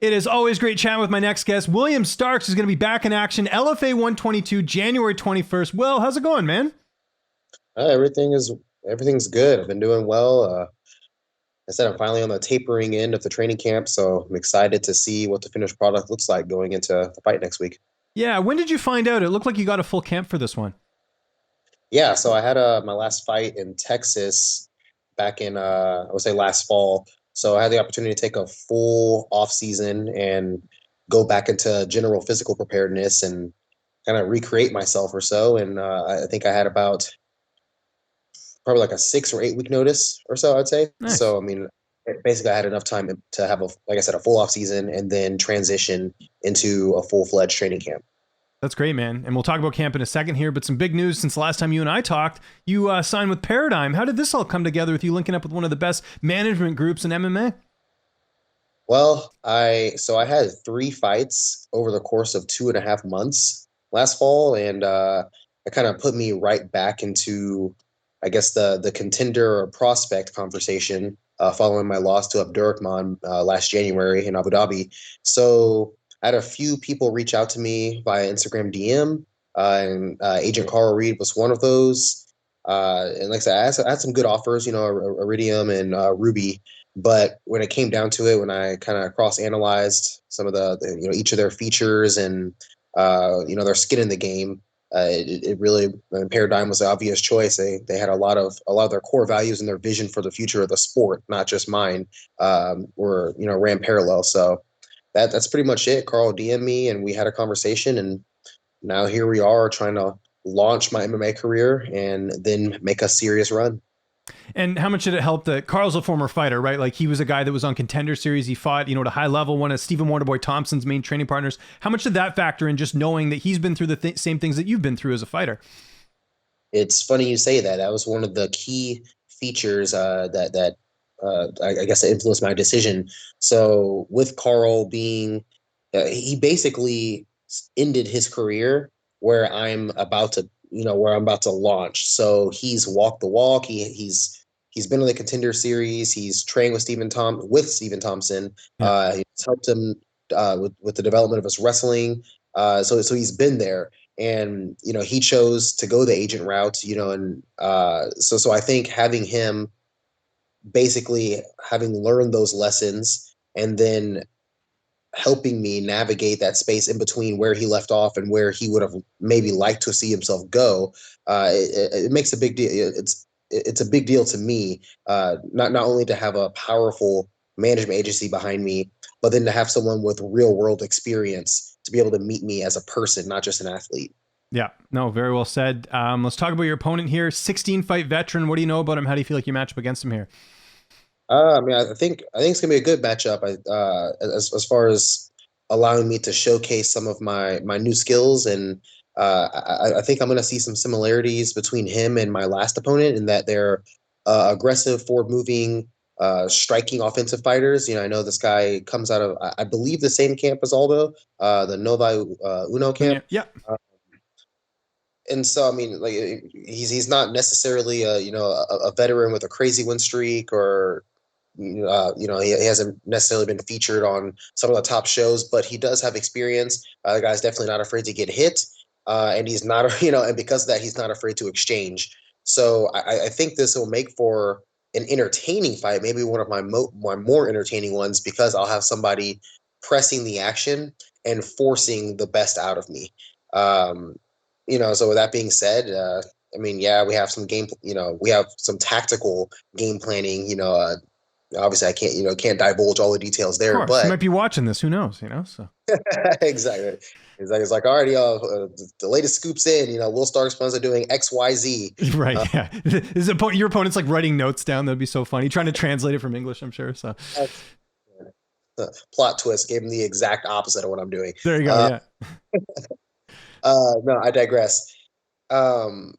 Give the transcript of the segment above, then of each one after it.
It is always great chatting with my next guest. William Starks is going to be back in action. LFA 122, January 21st. Will, how's it going, man? Everything's good. I've been doing well. I said I'm finally on the tapering end of the training camp, so I'm excited to see what the finished product looks like going into the fight next week. Yeah, when did you find out? It looked like you got a full camp for this one. Yeah, so I had my last fight in Texas back in I would say last fall. So I had the opportunity to take a full off season and go back into general physical preparedness and kind of recreate myself or so. And I think I had about probably like a 6 or 8 week notice or so, I'd say. Nice. So, I mean, basically, I had enough time to have like I said, a full off season and then transition into a full fledged training camp. That's great, man. And we'll talk about camp in a second here, but some big news since the last time you and I talked. You signed with Paradigm. How did this all come together with you linking up with one of the best management groups in MMA? Well, I had 3 fights over the course of 2.5 months last fall, and it kind of put me right back into, I guess, the contender or prospect conversation following my loss to Abdurrahman last January in Abu Dhabi. So I had a few people reach out to me via Instagram DM, and Agent Carl Reed was one of those. And like I said, I had some good offers, Iridium and Ruby. But when it came down to it, when I kind of cross analyzed some of each of their features and their skin in the game, it really Paradigm was the obvious choice. They had a lot of their core values and their vision for the future of the sport, not just mine, were ran parallel. So that's pretty much it. Carl DM'd me and we had a conversation, and now here we are trying to launch my MMA career and then make a serious run. And how much did it help that Carl's a former fighter, right? Like he was a guy that was on Contender Series. He fought, at a high level, one of Stephen Wonderboy Thompson's main training partners. How much did that factor in just knowing that he's been through the same things that you've been through as a fighter? It's funny you say that. That was one of the key features I guess that influenced my decision. So with Carl being, he basically ended his career where I'm about to launch. So he's walked the walk. He's been in the Contender Series. He's trained with Stephen Thompson. Yeah. He's helped him with the development of his wrestling. So he's been there, and he chose to go the agent route. And so I think having him basically having learned those lessons and then helping me navigate that space in between where he left off and where he would have maybe liked to see himself go, it makes a big deal. It's a big deal to me, not only to have a powerful management agency behind me, but then to have someone with real world experience to be able to meet me as a person, not just an athlete. Yeah, no, very well said. Let's talk about your opponent here. 16 fight veteran. What do you know about him? How do you feel like you match up against him here? I mean, I think it's gonna be a good matchup. As far as allowing me to showcase some of my new skills, and I think I'm gonna see some similarities between him and my last opponent in that they're aggressive, forward-moving, striking offensive fighters. I know this guy comes out of I believe the same camp as Aldo, the Nova Uno camp. Yeah. And so I mean, like he's not necessarily a veteran with a crazy win streak or he hasn't necessarily been featured on some of the top shows, but he does have experience. The guy's definitely not afraid to get hit, and he's not, and because of that, he's not afraid to exchange. So I think this will make for an entertaining fight, maybe one of my more entertaining ones, because I'll have somebody pressing the action and forcing the best out of me. So with that being said, I mean, yeah, we have we have some tactical game planning. Obviously I can't divulge all the details Of there, course. He but might be watching this. Who knows? So. exactly. It's like, all right, the latest scoops in, Will Starks plans on doing XYZ. Right. Yeah. Your opponent's like writing notes down. That'd be so funny. Trying to translate it from English, I'm sure. So Plot twist gave him the exact opposite of what I'm doing. there you go. Yeah. No, I digress. No,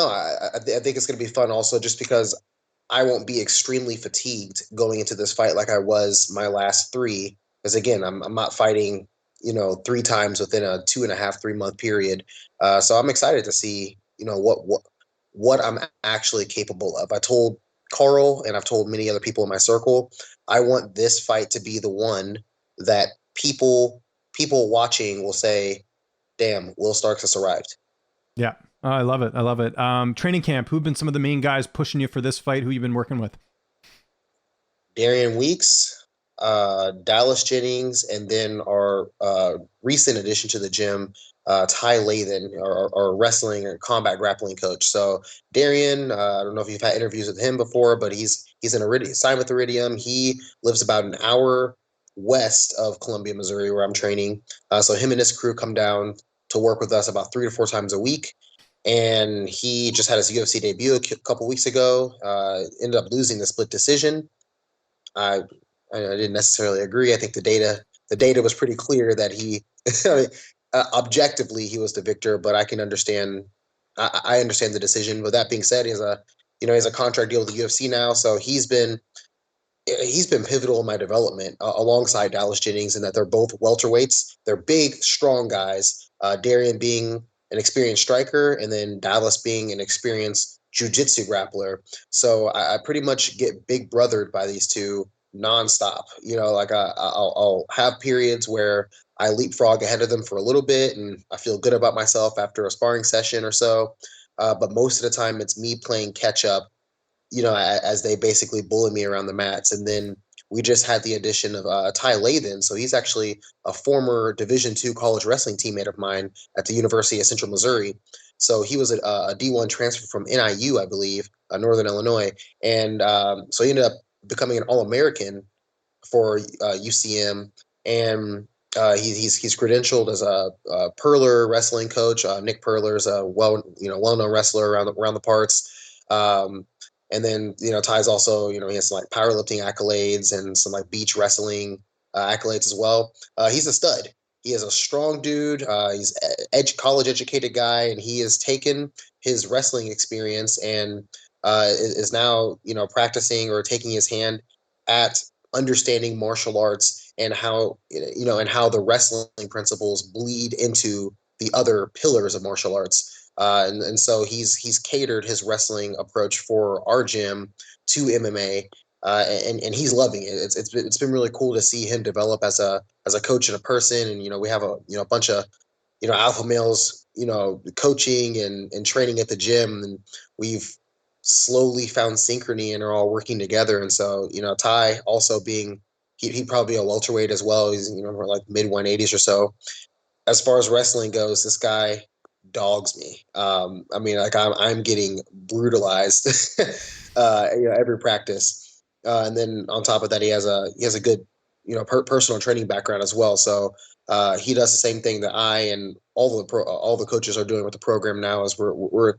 I think it's going to be fun also just because I won't be extremely fatigued going into this fight like I was my last three. Because again, I'm not fighting, 3 times within a 2.5, 3 month period. So I'm excited to see, what I'm actually capable of. I told Carl and I've told many other people in my circle, I want this fight to be the one that people watching will say, "Damn, Will Starks has arrived." Yeah. Oh, I love it. I love it. Training camp, who've been some of the main guys pushing you for this fight? Who you've been working with? Darian Weeks, Dallas Jennings, and then our recent addition to the gym, Ty Lathan, our wrestling or combat grappling coach. So Darian, I don't know if you've had interviews with him before, but he's in Iridium, signed with Iridium. He lives about an hour west of Columbia, Missouri, where I'm training. So him and his crew come down to work with us about 3 to 4 times a week. And he just had his UFC debut a couple weeks ago. Ended up losing the split decision. I I didn't necessarily agree. I think the data was pretty clear that he I mean, objectively he was the victor, but I can understand I understand the decision. But that being said, he has a contract deal with the UFC now, so he's been pivotal in my development alongside Dallas Jennings, in that they're both welterweights. They're big, strong guys. Darian being an experienced striker, and then Dallas being an experienced jiu-jitsu grappler. So I pretty much get big brothered by these two nonstop. Like I'll have periods where I leapfrog ahead of them for a little bit, and I feel good about myself after a sparring session or so. But most of the time, it's me playing catch up, as they basically bully me around the mats. And then we just had the addition of Ty Lathan. So he's actually a former Division II college wrestling teammate of mine at the University of Central Missouri. So he was a D1 transfer from NIU, I believe, Northern Illinois. And so he ended up becoming an All-American for UCM. And he's credentialed as a Perler wrestling coach. Nick Perler is a well-known wrestler around the parts. And then, Ty's also, he has some like powerlifting accolades and some like beach wrestling accolades as well. He's a stud. He is a strong dude. He's college educated guy, and he has taken his wrestling experience and is now, practicing or taking his hand at understanding martial arts, and how the wrestling principles bleed into the other pillars of martial arts. And so he's catered his wrestling approach for our gym to MMA, and he's loving it. It's been really cool to see him develop as a coach and a person. And we have a bunch of alpha males coaching and training at the gym, and we've slowly found synchrony and are all working together. And so Ty also being he'd probably be a welterweight as well. He's like mid 180s or so. As far as wrestling goes, this guy dogs me. I mean, like I'm getting brutalized every practice, and then on top of that, he has a good personal training background as well. So he does the same thing that I and all the coaches are doing with the program now. Is we're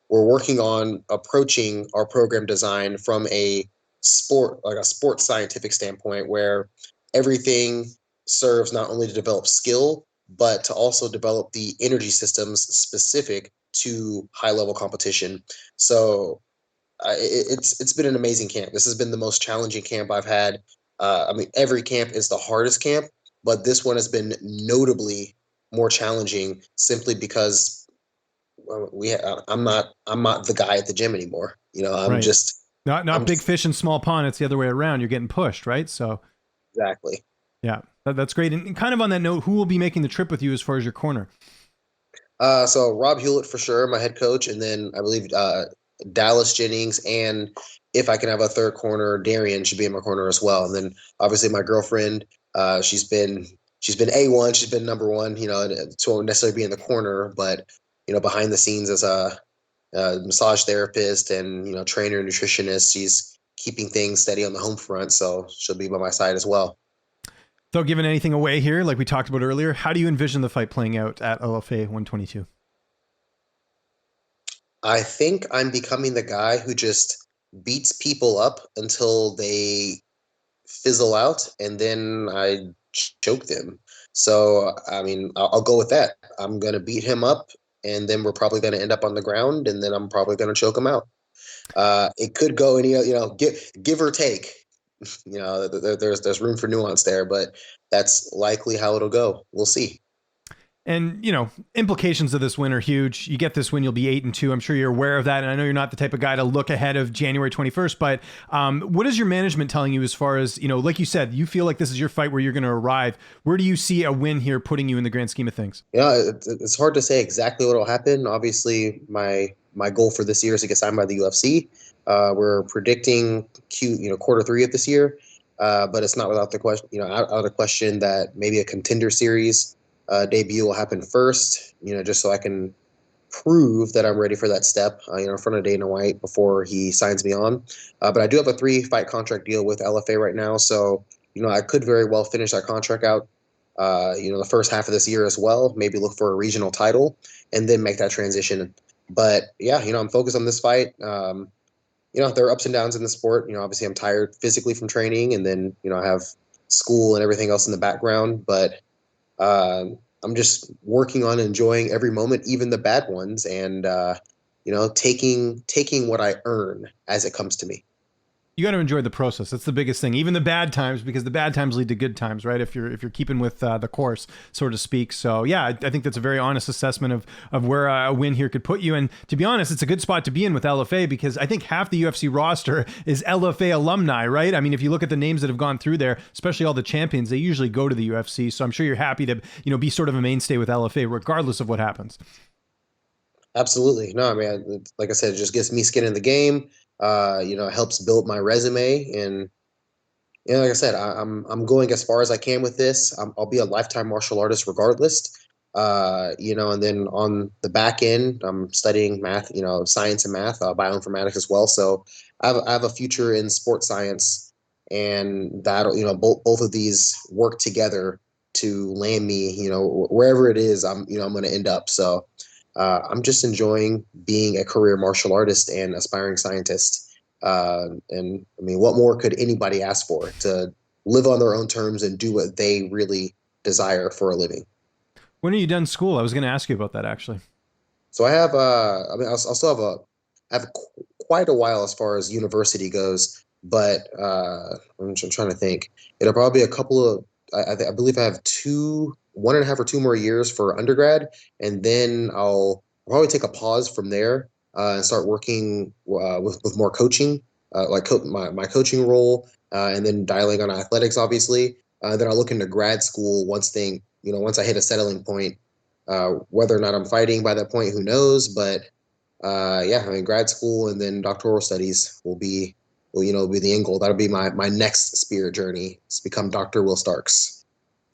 working on approaching our program design from a sports scientific standpoint, where everything serves not only to develop skill, but to also develop the energy systems specific to high level competition. So it's been an amazing camp. This has been the most challenging camp I've had. I mean, every camp is the hardest camp, but this one has been notably more challenging, simply because I'm not the guy at the gym anymore. I'm Right. just Not I'm big fish in small pond. It's the other way around. You're getting pushed, right? So exactly. yeah, that's great. And kind of on that note, who will be making the trip with you as far as your corner? So Rob Hewlett for sure, my head coach, and then I believe Dallas Jennings, and if I can have a third corner, Darian should be in my corner as well. And then obviously my girlfriend, she's been A1, she's been number one. To won't necessarily be in the corner, but behind the scenes as a massage therapist and trainer, nutritionist, she's keeping things steady on the home front, so she'll be by my side as well. Without giving anything away here, like we talked about earlier, how do you envision the fight playing out at LFA 122? I think I'm becoming the guy who just beats people up until they fizzle out, and then I choke them. So, I mean, I'll go with that. I'm going to beat him up, and then we're probably going to end up on the ground, and then I'm probably going to choke him out. It could go any, give or take. There's room for nuance there, but that's likely how it'll go. We'll see. And, implications of this win are huge. You get this win, you'll be 8-2. I'm sure you're aware of that. And I know you're not the type of guy to look ahead of January 21st, but what is your management telling you as far as, like you said, you feel like this is your fight where you're going to arrive. Where do you see a win here putting you in the grand scheme of things? Yeah, it's hard to say exactly what will happen. Obviously, my goal for this year is to get signed by the UFC. We're predicting quarter 3 of this year, but it's not without the question, out of the question that maybe a contender series debut will happen first. Just so I can prove that I'm ready for that step. In front of Dana White before he signs me on. But I do have a 3-fight contract deal with LFA right now, so I could very well finish that contract out. The first half of this year as well. Maybe look for a regional title and then make that transition. But yeah, I'm focused on this fight. There are ups and downs in the sport. Obviously I'm tired physically from training, and then I have school and everything else in the background. But I'm just working on enjoying every moment, even the bad ones, and taking what I earn as it comes to me. You got to enjoy the process. That's the biggest thing. Even the bad times, because the bad times lead to good times, right? If you're keeping with the course, so to speak. So yeah, I think that's a very honest assessment of where a win here could put you. And to be honest, it's a good spot to be in with LFA, because I think half the UFC roster is LFA alumni, right? I mean, if you look at the names that have gone through there, especially all the champions, they usually go to the UFC. So I'm sure you're happy to be sort of a mainstay with LFA, regardless of what happens. Absolutely. No, I mean, like I said, it just gets me skin in the game. It helps build my resume, and like I said, I'm going as far as I can with this. I'll be a lifetime martial artist regardless. And then on the back end, I'm studying math, science and math, bioinformatics as well. So I have a future in sports science, and that'll, both of these work together to land me, wherever it is, I'm going to end up. So I'm just enjoying being a career martial artist and aspiring scientist. And I mean, what more could anybody ask for, to live on their own terms and do what they really desire for a living? When are you done school? I was going to ask you about that, actually. So I have, I'll still quite a while as far as university goes, but I'm trying to think. It'll probably be a couple of, I believe I have 1.5 or 2 more years for undergrad, and then I'll probably take a pause from there and start working with more coaching, my coaching role, and then dialing on athletics, obviously. Then I'll look into grad school once I hit a settling point. Whether or not I'm fighting by that point, who knows? But yeah, I mean, grad school and then doctoral studies will be the end goal. That'll be my next spirit journey. It's become Dr. Will Starks.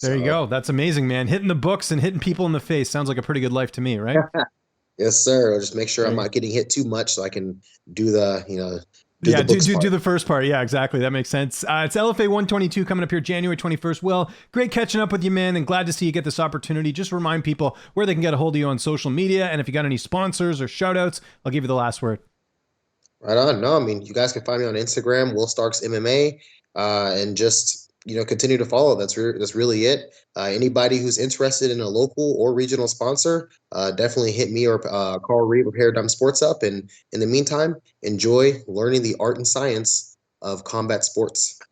There you go. That's amazing, man. Hitting the books and hitting people in the face sounds like a pretty good life to me, right? Yes, sir. I'll just make sure I'm not getting hit too much, so I can do the do the first part. Yeah, exactly. That makes sense. It's LFA 122 coming up here January 21st. Will, great catching up with you, man, and glad to see you get this opportunity. Just remind people where they can get a hold of you on social media, and if you got any sponsors or shout outs, I'll give you the last word. Right on. No, I mean, you guys can find me on Instagram, Will Starks MMA, and just continue to follow. That's really it. Anybody who's interested in a local or regional sponsor, definitely hit me or Carl Reed with Paradigm Sports up. And in the meantime, enjoy learning the art and science of combat sports.